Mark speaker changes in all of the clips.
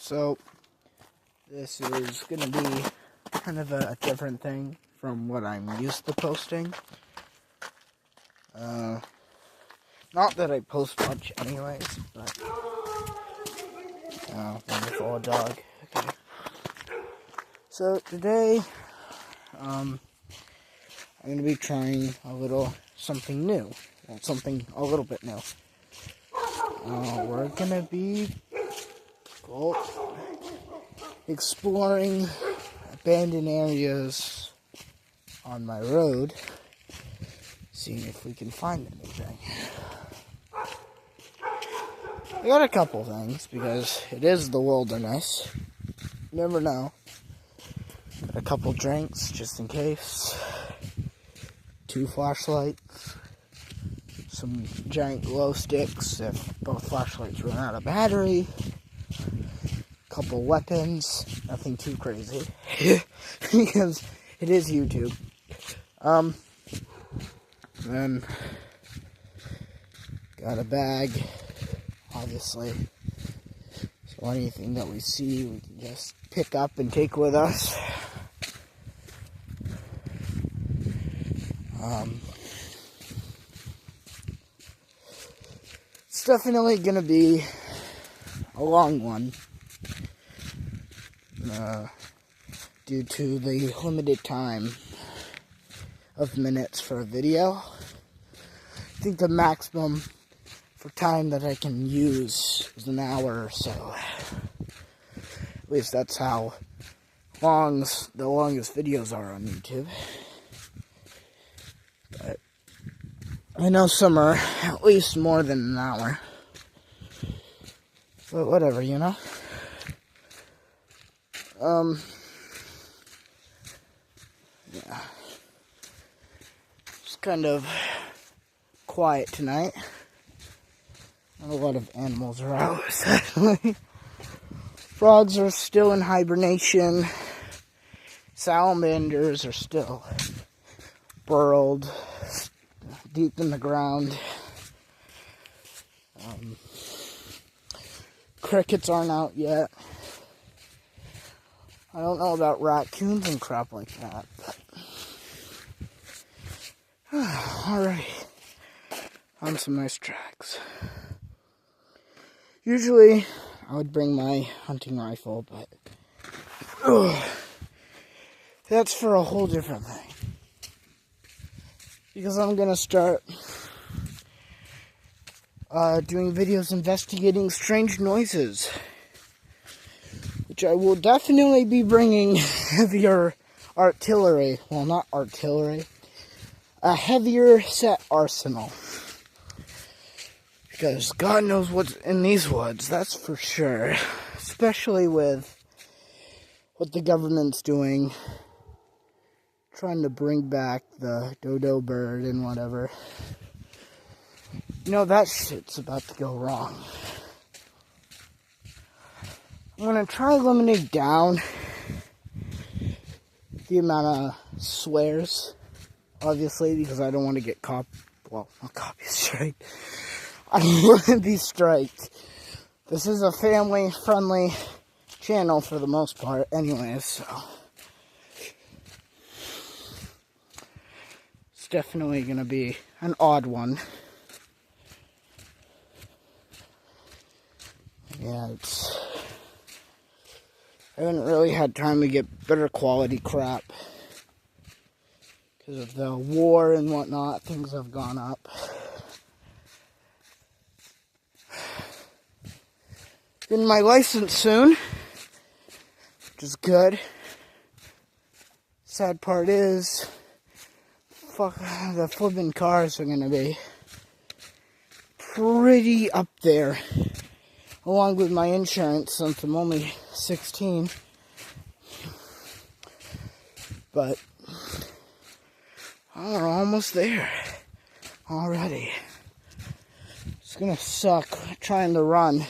Speaker 1: So, this is going to be kind of a different thing from what I'm used to posting. Not that I post much anyways, but... wonderful dog. Okay. So, today, I'm going to be trying something new. Well, something a little bit new. We're going to be exploring abandoned areas on my road, seeing if we can find anything. I got a couple things, because it is the wilderness. You never know. Got a couple drinks, just in case. 2 flashlights. Some giant glow sticks if both flashlights run out of battery. Couple weapons. Nothing too crazy. Because it is YouTube. Then got a bag, obviously. So anything that we see, we can just pick up and take with us. It's definitely gonna be a long one, due to the limited time of minutes for a video. I think the maximum for time that I can use is an hour or so. At least that's how long the longest videos are on YouTube. But I know some are at least more than an hour. But whatever, you know? Yeah. It's kind of quiet tonight. Not a lot of animals are out, sadly. Frogs are still in hibernation. Salamanders are still burrowed deep in the ground. Crickets aren't out yet. I don't know about raccoons and crap like that, but... Alright. On some nice tracks. Usually, I would bring my hunting rifle, but... that's for a whole different thing. Because I'm gonna start doing videos investigating strange noises. Which I will definitely be bringing heavier artillery. Well, not artillery. A heavier set arsenal. Because God knows what's in these woods, that's for sure. Especially with what the government's doing. Trying to bring back the dodo bird and whatever. You know, that shit's about to go wrong. I'm going to try limiting down the amount of swears. Obviously, because I don't want to get not copy strike. I don't want to be striked. This is a family-friendly channel for the most part, anyways, so... it's definitely going to be an odd one. Yeah, I haven't really had time to get better quality crap. Because of the war and whatnot, things have gone up. Getting my license soon, which is good. Sad part is, the flipping cars are going to be pretty up there. Along with my insurance, since I'm only 16. But, we're almost there already. It's going to suck trying to run.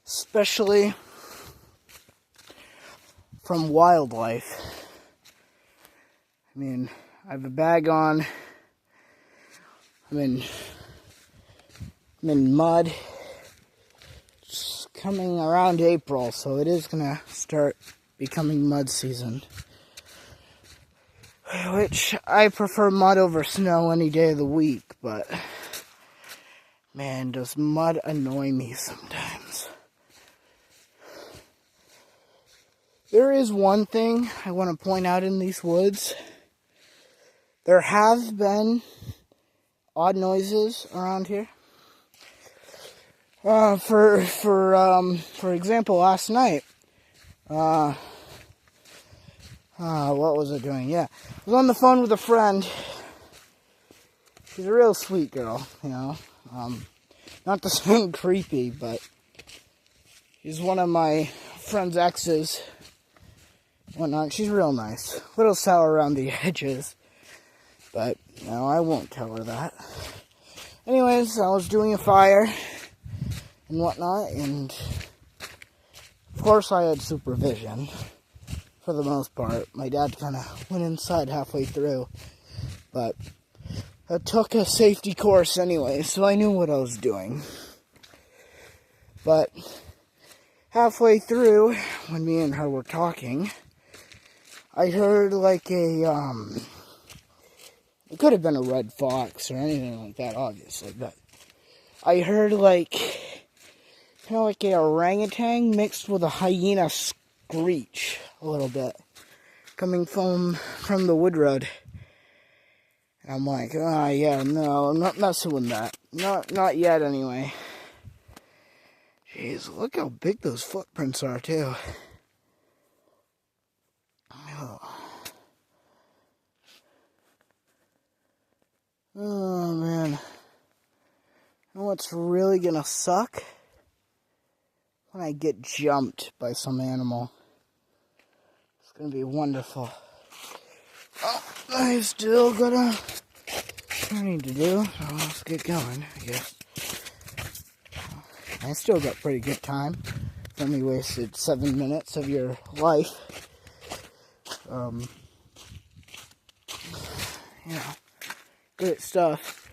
Speaker 1: Especially from wildlife. I mean, I have a bag on. I'm in mud. coming around April, so it is going to start becoming mud season. Which, I prefer mud over snow any day of the week, but man, does mud annoy me sometimes. There is one thing I want to point out in these woods. There have been odd noises around here. For example, last night, what was I doing? Yeah, I was on the phone with a friend. She's a real sweet girl, you know. Not to sound creepy, but she's one of my friend's exes. Whatnot. She's real nice. A little sour around the edges, but no, I won't tell her that. Anyways, I was doing a fire and whatnot, and of course I had supervision for the most part. My dad kind of went inside halfway through, but I took a safety course anyway, so I knew what I was doing. But halfway through, when me and her were talking, I heard like it could have been a red fox or anything like that, obviously, but I heard like, kind of like a orangutan mixed with a hyena screech a little bit, coming from the wood road. And I'm like, yeah, no, I'm not messing with that. Not yet, anyway. Jeez, look how big those footprints are, too. Oh, man. You know what's really gonna suck? When I get jumped by some animal. It's gonna be wonderful. Oh, I still got what I need to do. So let's get going, I guess. I still got pretty good time. Only wasted 7 minutes of your life. You know, great stuff.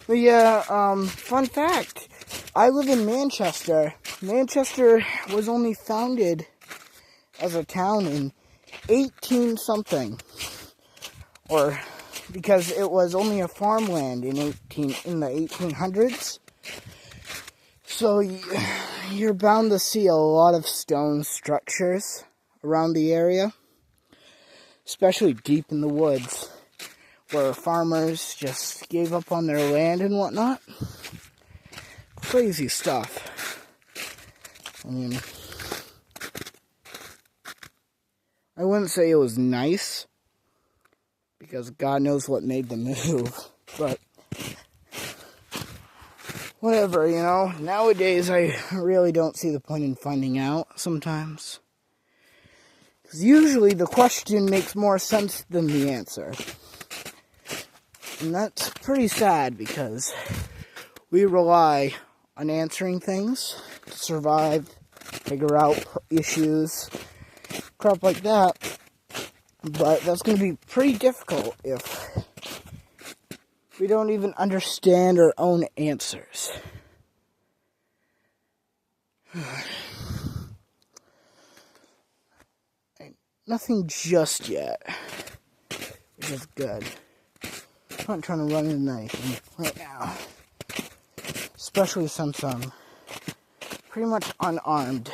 Speaker 1: But yeah, fun fact. I live in Manchester. Manchester was only founded as a town in 18-something. Or, because it was only a farmland in the 1800s. So, you're bound to see a lot of stone structures around the area. Especially deep in the woods, where farmers just gave up on their land and whatnot. Crazy stuff. I mean, I wouldn't say it was nice, because God knows what made them move, but whatever, you know. Nowadays, I really don't see the point in finding out sometimes. Because usually the question makes more sense than the answer. And that's pretty sad, because we rely on answering things to survive, figure out issues, crap like that. But that's going to be pretty difficult if we don't even understand our own answers. Nothing just yet, which is good. I'm not trying to run into anything right now. Especially since I'm pretty much unarmed.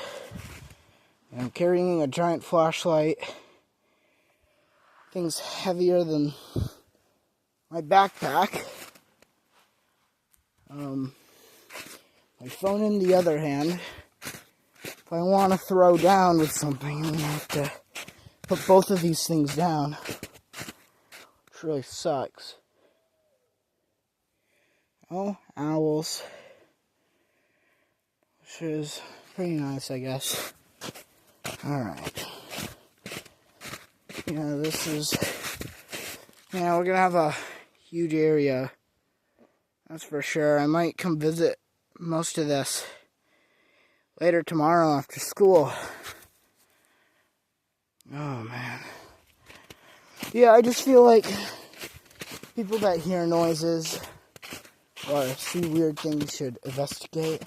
Speaker 1: And I'm carrying a giant flashlight. Thing's heavier than my backpack. My phone in the other hand. If I want to throw down with something, I'm going to have to put both of these things down. Which really sucks. Oh, owls. Which is pretty nice, I guess. Alright. Yeah, this is... Yeah, we're gonna have a huge area. That's for sure. I might come visit most of this later tomorrow after school. Oh, man. Yeah, I just feel like people that hear noises or see weird things should investigate.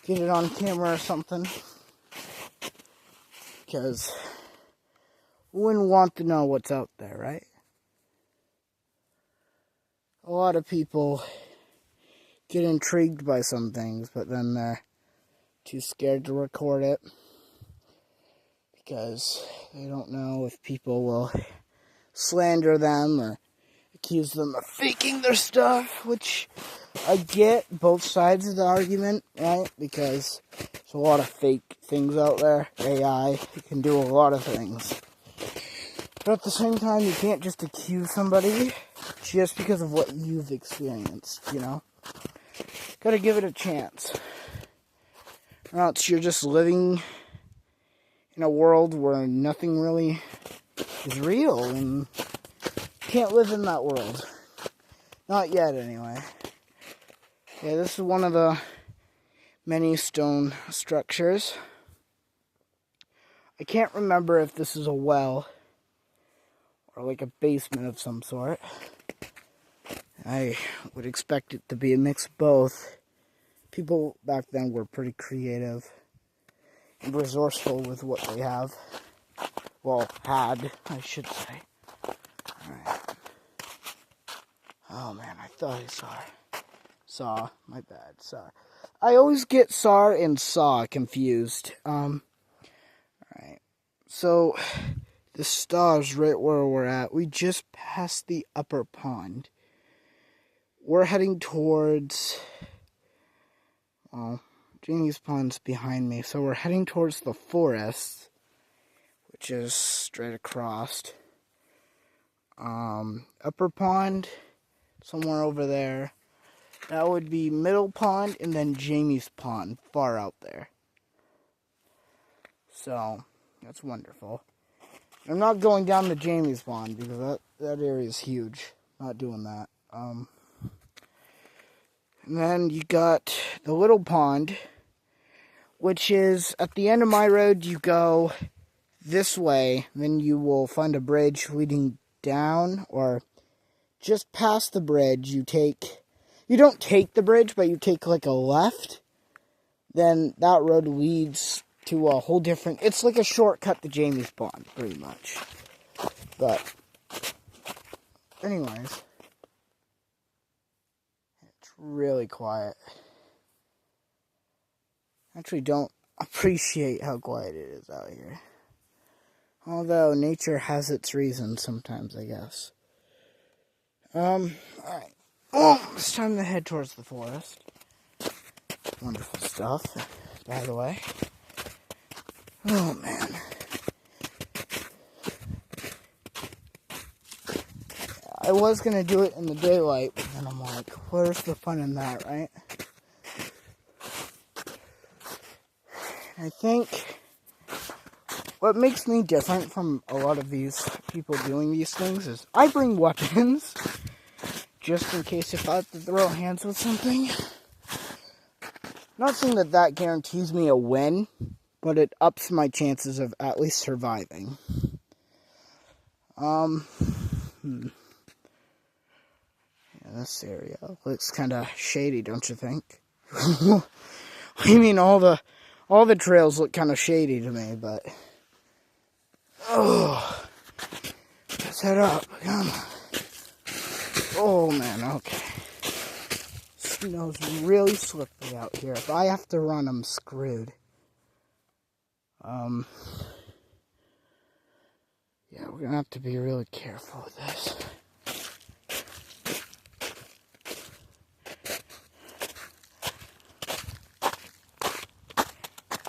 Speaker 1: get it on camera or something. Because we wouldn't want to know what's out there, right? A lot of people get intrigued by some things, but then they're too scared to record it because they don't know if people will slander them or accuse them of faking their stuff, which I get both sides of the argument, right? Because there's a lot of fake things out there. AI can do a lot of things. But at the same time, you can't just accuse somebody just because of what you've experienced, you know? Gotta give it a chance. Or else you're just living in a world where nothing really is real, and you can't live in that world. Not yet, anyway. Yeah, this is one of the many stone structures. I can't remember if this is a well or like a basement of some sort. I would expect it to be a mix of both. People back then were pretty creative and resourceful with what they have. Well, had, I should say. Alright. Oh man, I thought I saw. My bad, saw. I always get saw and saw confused. Alright. So, the stars right where we're at. We just passed the upper pond. We're heading towards, well, Jamie's Pond's behind me, so we're heading towards the forest, which is straight across. Upper pond, somewhere over there. That would be middle pond, and then Jamie's Pond, far out there. So, that's wonderful. I'm not going down to Jamie's Pond, because that area is huge. Not doing that. And then you got the little pond, which is at the end of my road. You go this way, then you will find a bridge leading down, or just past the bridge. You don't take the bridge, but you take like a left. Then that road leads to a whole different, it's like a shortcut to Jamie's Pond, pretty much. But anyways, really quiet. Actually don't appreciate how quiet it is out here. Although nature has its reasons sometimes, I guess. Alright. Oh, it's time to head towards the forest. Wonderful stuff, by the way. Oh man. I was going to do it in the daylight, but then I'm like, where's the fun in that, right? I think what makes me different from a lot of these people doing these things is I bring weapons, just in case if I have to throw hands with something. Not saying that guarantees me a win, but it ups my chances of at least surviving. This area looks kind of shady, don't you think? I mean, all the trails look kind of shady to me, but oh, let's head up. Come on. Oh man, okay. Snow's really slippery out here. If I have to run, I'm screwed. Yeah, we're gonna have to be really careful with this.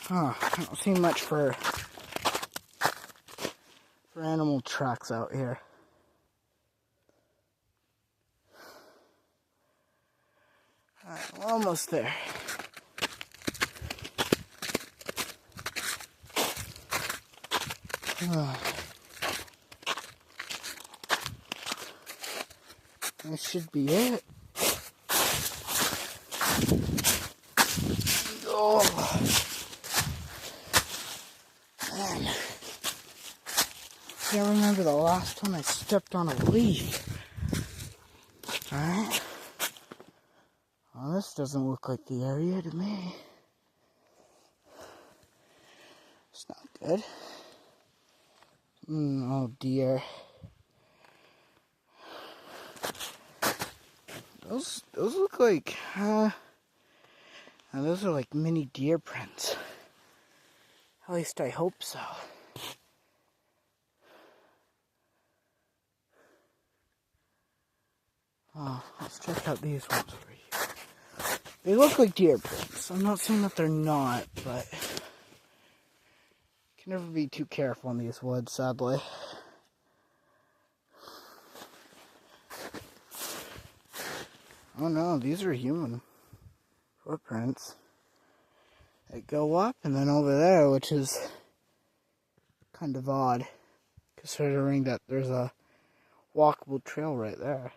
Speaker 1: I don't see much for animal tracks out here. Alright, we're almost there. That should be it. Oh. Man. I can't remember the last time I stepped on a leaf. Alright. Well, this doesn't look like the area to me. It's not good. Oh dear. Those look like, those are like mini deer prints. At least I hope so. Oh, let's check out these ones over here. They look like deer prints. I'm not saying that they're not, but you can never be too careful in these woods, sadly. Oh no, these are human footprints. They go up and then over there, which is kind of odd, considering that there's a walkable trail right there.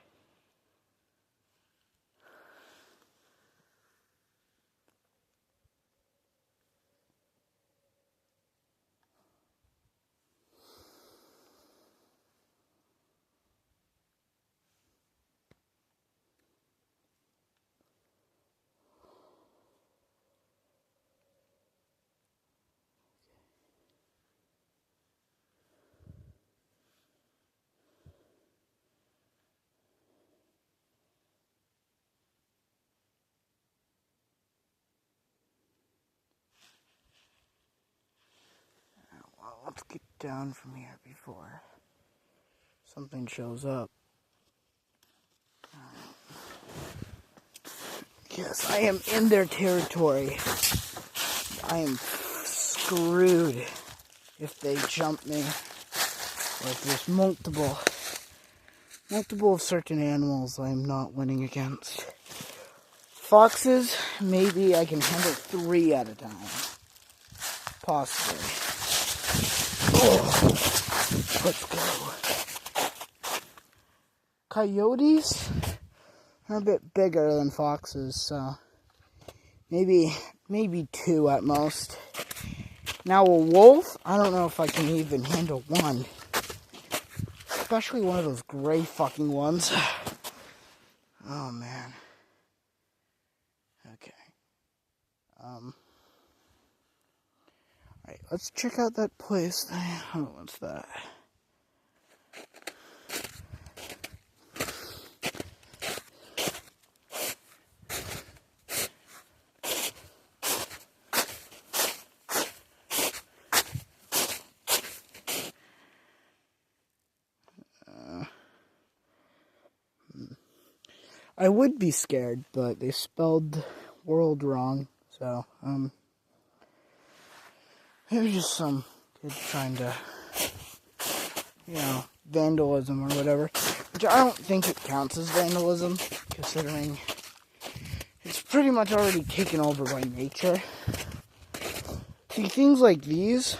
Speaker 1: Well, let's get down from here before something shows up. Yes, I am in their territory. I am screwed if they jump me. Or if there's multiple of certain animals I am not winning against. Foxes, maybe I can handle 3 at a time. Possibly. Oh, let's go. Coyotes are a bit bigger than foxes, so maybe 2 at most. Now a wolf, I don't know if I can even handle 1. Especially one of those gray fucking ones. Oh man. Okay. Alright, let's check out that place. Oh, what's that? I would be scared, but they spelled world wrong, so, maybe just some kid trying to, vandalism or whatever, which I don't think it counts as vandalism, considering it's pretty much already taken over by nature. See, things like this,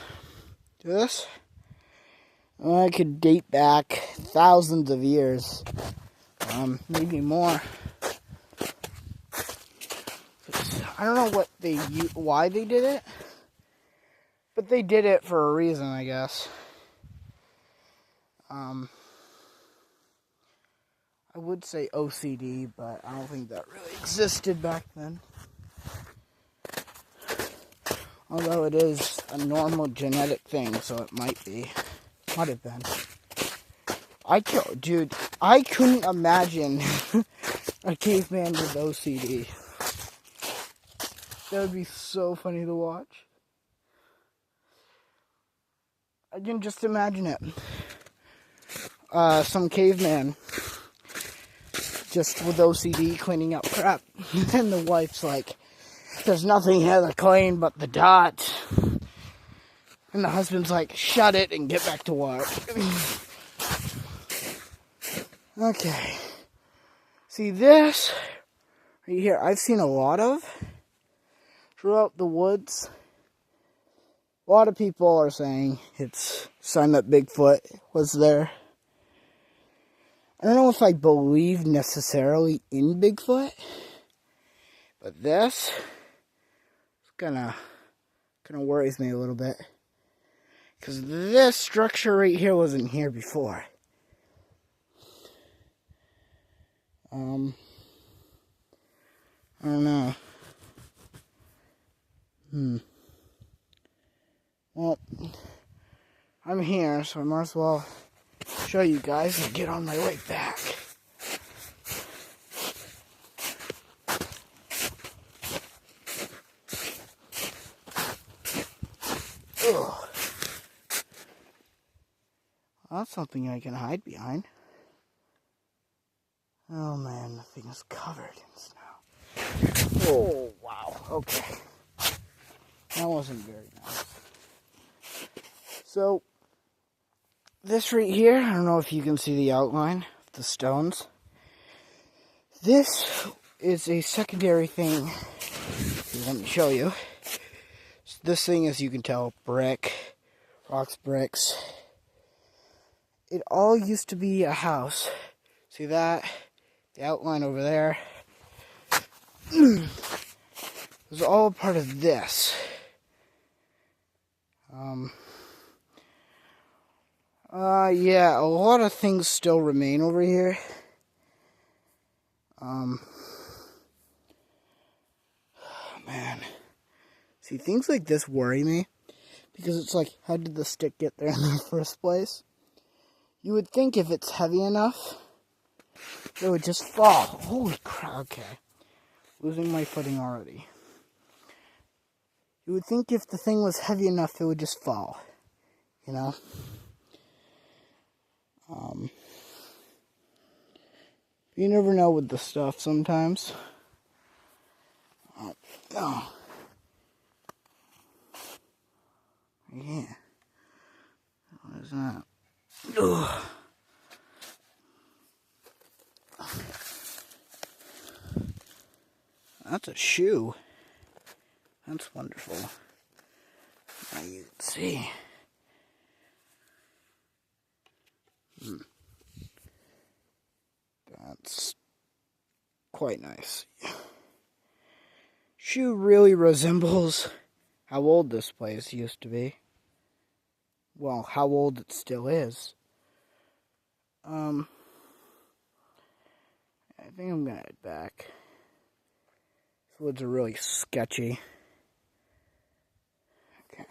Speaker 1: could date back thousands of years. Maybe more. I don't know why they did it, but they did it for a reason, I guess. I would say OCD, but I don't think that really existed back then. Although it is a normal genetic thing, so it might have been. I couldn't imagine a caveman with OCD. That would be so funny to watch. I can just imagine it. Some caveman just with OCD cleaning up crap. And the wife's like, there's nothing here to clean but the dot. And the husband's like, shut it and get back to work. Okay. See this right here, I've seen a lot of throughout the woods. A lot of people are saying it's a sign that Bigfoot was there. I don't know if I believe necessarily in Bigfoot, but this kind of worries me a little bit, because this structure right here wasn't here before. I don't know. Well, I'm here, so I might as well show you guys and get on my way back. Ugh. Well, that's something I can hide behind. Oh man, the thing is covered in snow. Oh, wow. Okay. That wasn't very nice. So, this right here, I don't know if you can see the outline of the stones. This is a secondary thing. Let me show you. So this thing, as you can tell, brick, rocks, bricks. It all used to be a house. See that? The outline over there. It was all part of this. Yeah, a lot of things still remain over here. Man. See, things like this worry me. Because it's like, how did the stick get there in the first place? You would think if it's heavy enough, it would just fall. Holy crap, okay. Losing my footing already. You would think if the thing was heavy enough, it would just fall. You know? You never know with the stuff sometimes. Oh. Yeah. What is that? Ugh. That's a shoe. That's wonderful. Now you can see. That's quite nice. Shoe really resembles how old this place used to be. Well, how old it still is. I think I'm gonna head back. These woods are really sketchy. Okay.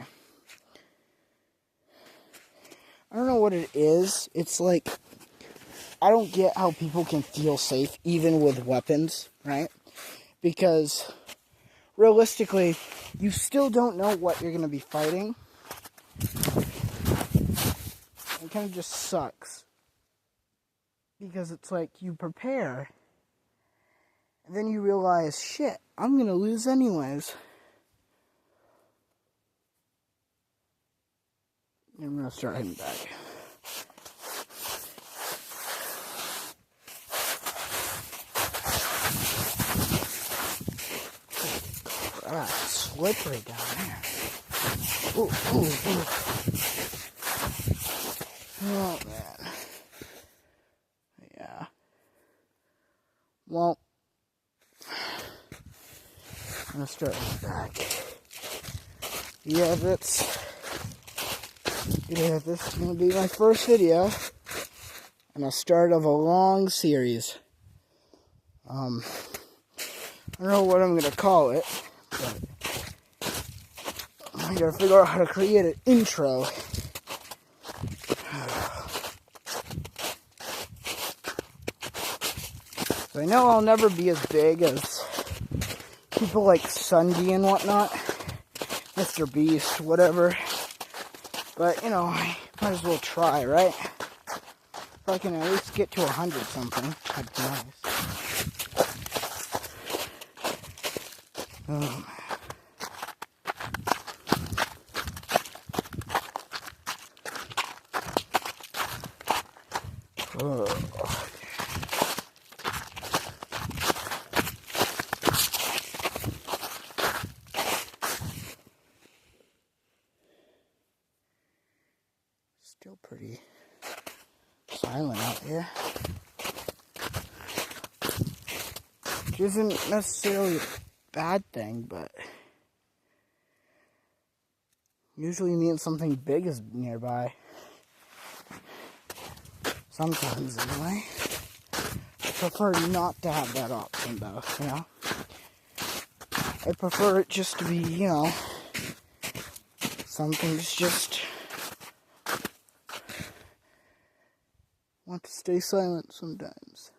Speaker 1: I don't know what it is. It's like, I don't get how people can feel safe even with weapons, right? Because realistically, you still don't know what you're going to be fighting. It kind of just sucks. Because it's like, you prepare, and then you realize, shit, I'm going to lose anyways. I'm going to start heading back. Ah, slippery down there. Ooh, ooh, ooh. Oh, man. Yeah. Well, I'm going to start heading back. Yeah, this is going to be my first video and a start of a long series. I don't know what I'm going to call it, but I got to figure out how to create an intro. So I know I'll never be as big as people like Sundy and whatnot, Mr. Beast, whatever. But, you know, I might as well try, right? If I can at least get to 100 something, that'd be nice. Oh, man. Oh. Still pretty silent out here. Which isn't necessarily a bad thing, but usually means something big is nearby. Sometimes, anyway. I prefer not to have that option, though, you know? I prefer it just to be, you know, Some things just want to stay silent sometimes.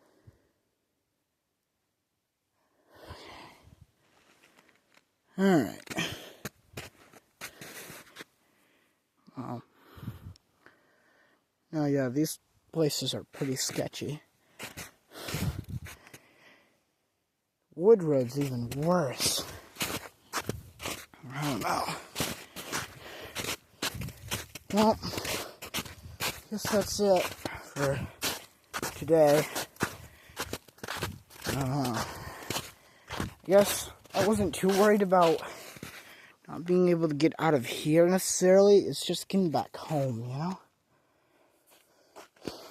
Speaker 1: Alright. Now, yeah, these places are pretty sketchy. Woodroad's even worse. I don't know. Well, I guess that's it for today. I guess I wasn't too worried about not being able to get out of here necessarily. It's just getting back home, you know?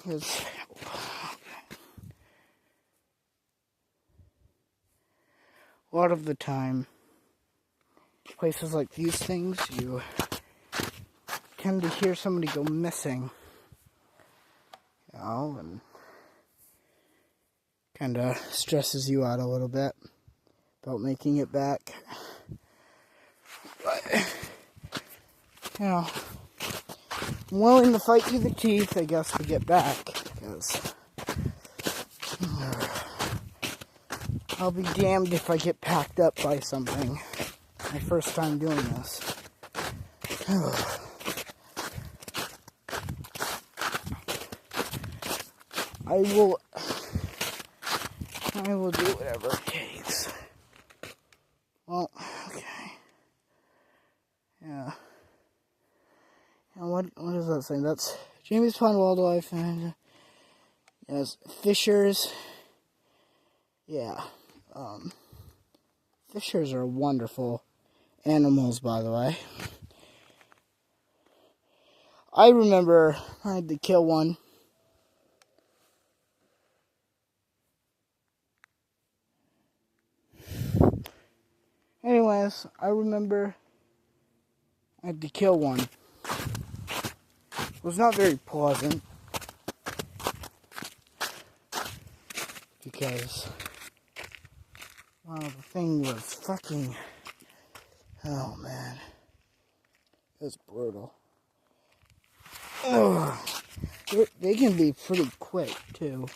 Speaker 1: Because a lot of the time, places like these things, you tend to hear somebody go missing, you know, and kind of stresses you out a little bit about making it back. But, you know, I'm willing to fight through the teeth, I guess, to get back, because I'll be damned if I get packed up by something. My first time doing this. I will do whatever it takes. Well, okay. Yeah. And what does that say? That's Jamie's Pond Wildlife and yes, Fishers. Yeah. Fishers are wonderful animals, by the way. I remember I had to kill one. Anyways, I remember I had to kill one. It was not very pleasant. Because, well, the thing was fucking, oh man, it was brutal. Ugh. They can be pretty quick, too.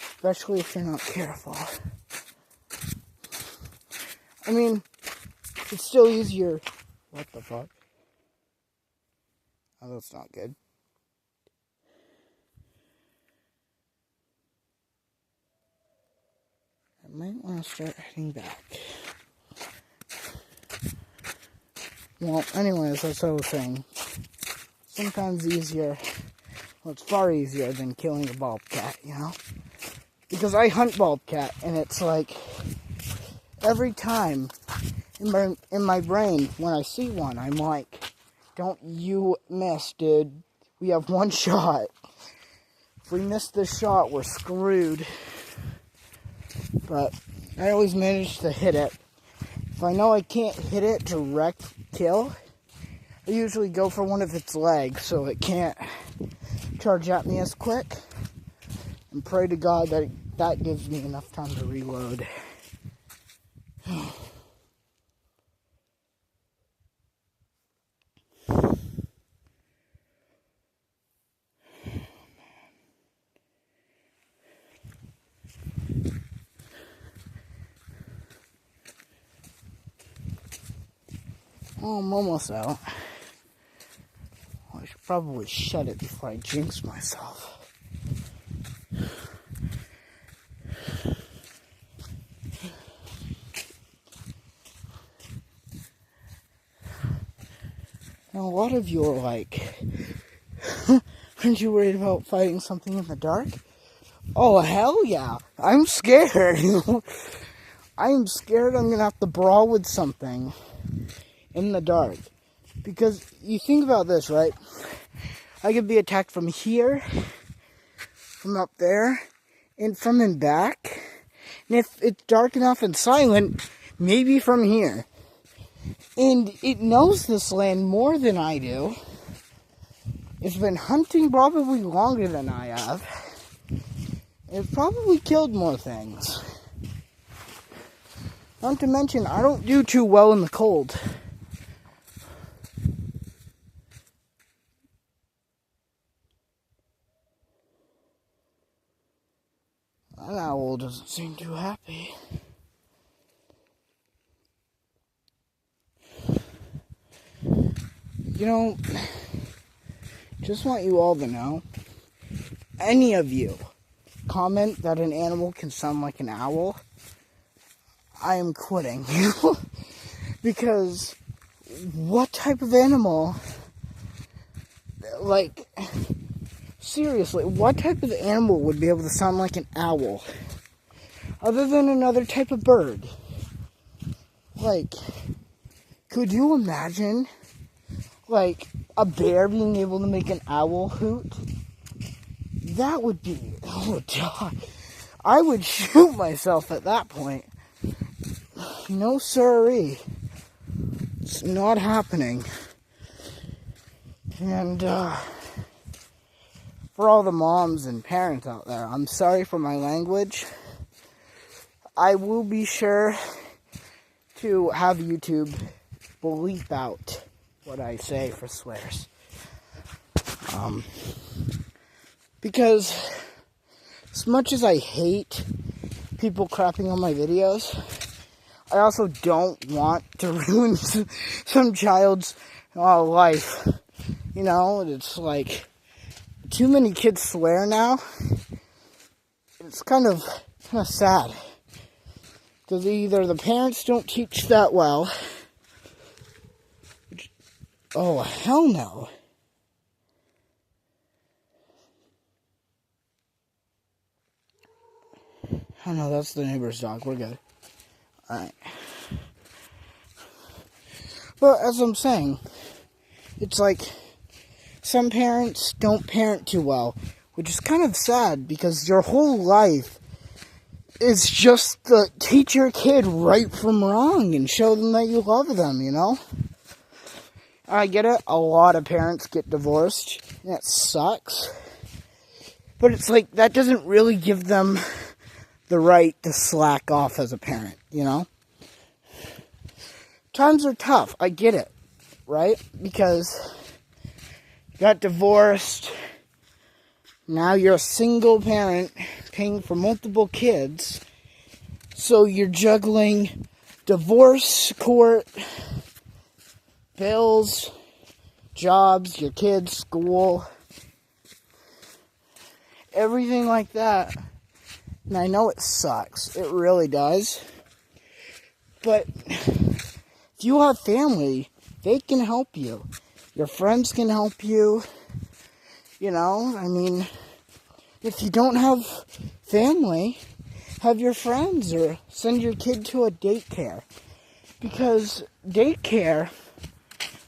Speaker 1: Especially if you're not careful. I mean, it's still easier. What the fuck? Oh, that's not good. I might want to start heading back. Well, anyways, that's what I was saying. Sometimes easier. Well, it's far easier than killing a bobcat, you know? Because I hunt bobcat, and it's like every time in my brain when I see one, I'm like, don't you miss, dude. We have one shot. If we miss this shot, we're screwed. But I always manage to hit it. If I know I can't hit it direct kill, I usually go for one of its legs so it can't charge at me as quick. And pray to God that that gives me enough time to reload. Oh, I'm almost out. Well, I should probably shut it before I jinx myself. Now, a lot of you are like, aren't you worried about fighting something in the dark? Oh, hell yeah. I'm scared. I am scared I'm going to have to brawl with something in the dark. Because you think about this, right? I could be attacked from here, from up there, and from in back. And if it's dark enough and silent, maybe from here. And it knows this land more than I do. It's been hunting probably longer than I have. It's probably killed more things. Not to mention, I don't do too well in the cold. That owl doesn't seem too happy. You know, just want you all to know, any of you comment that an animal can sound like an owl, I am quitting. Because what type of animal, like, seriously, what type of animal would be able to sound like an owl? Other than another type of bird. Like, could you imagine, like, a bear being able to make an owl hoot? That would be, oh God, I would shoot myself at that point. No siree. It's not happening. And, for all the moms and parents out there, I'm sorry for my language. I will be sure to have YouTube bleep out what I say for swears. Because as much as I hate people crapping on my videos, I also don't want to ruin some child's life. You know, it's like, too many kids swear now. It's kind of sad. Because either the parents don't teach that well. Oh, hell no. Oh no, that's the neighbor's dog. We're good. Alright. But as I'm saying, it's like some parents don't parent too well, which is kind of sad because your whole life is just to teach your kid right from wrong and show them that you love them, you know? I get it. A lot of parents get divorced, and it sucks. But it's like, that doesn't really give them the right to slack off as a parent, you know? Times are tough. I get it, right? Because you got divorced. Now you're a single parent paying for multiple kids. So you're juggling divorce court, bills, jobs, your kids, school, everything like that. And I know it sucks. It really does. But if you have family, they can help you. Your friends can help you. You know, I mean, if you don't have family, have your friends or send your kid to a daycare. Because daycare,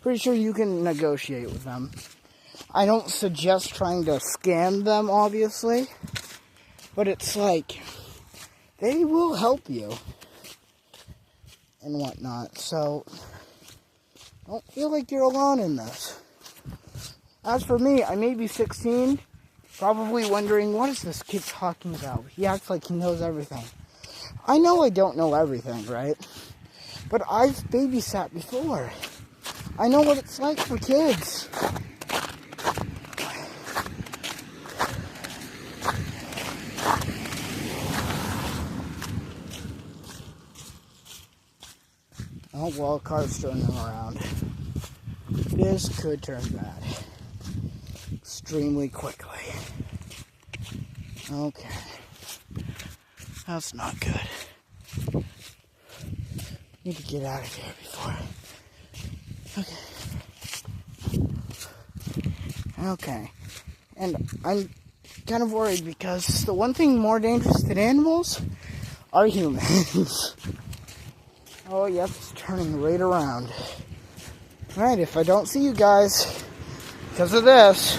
Speaker 1: pretty sure you can negotiate with them. I don't suggest trying to scam them, obviously. But it's like, they will help you and whatnot. So, don't feel like you're alone in this. As for me, I may be 16, probably wondering, what is this kid talking about? He acts like he knows everything. I know I don't know everything, right? But I've babysat before. I know what it's like for kids. Oh, well, car's turning around. This could turn bad. Extremely quickly. Okay. That's not good. Need to get out of here before. Okay. And I'm kind of worried because the one thing more dangerous than animals are humans. Oh, yep, it's turning right around. Alright, if I don't see you guys because of this,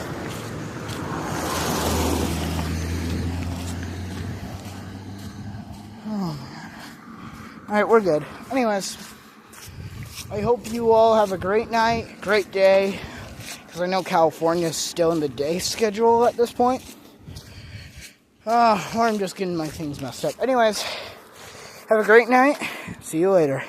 Speaker 1: oh man. Alright, we're good. Anyways, I hope you all have a great night, great day, because I know California's still in the day schedule at this point. Or I'm just getting my things messed up. Anyways, Have a great night. See you later.